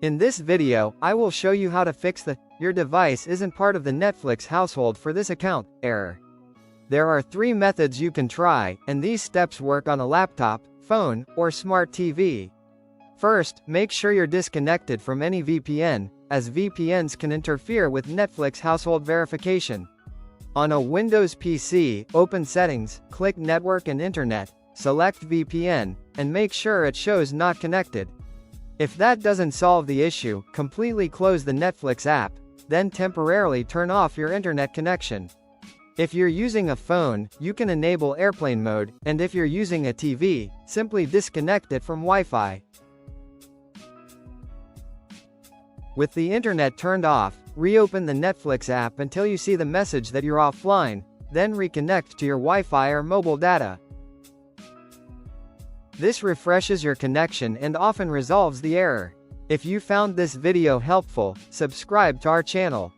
In this video, I will show you how to fix the "your device isn't part of the Netflix household for this account" error. There are 3 methods you can try, and these steps work on a laptop, phone, or smart TV. First, make sure you're disconnected from any VPN, as VPNs can interfere with Netflix household verification. On a Windows PC, open Settings, click Network and Internet, select VPN, and make sure it shows Not Connected. If that doesn't solve the issue, completely close the Netflix app, then temporarily turn off your internet connection. If you're using a phone, you can enable airplane mode, and if you're using a TV, simply disconnect it from Wi-Fi. With the internet turned off, reopen the Netflix app until you see the message that you're offline, then reconnect to your Wi-Fi or mobile data. This refreshes your connection and often resolves the error. If you found this video helpful, subscribe to our channel.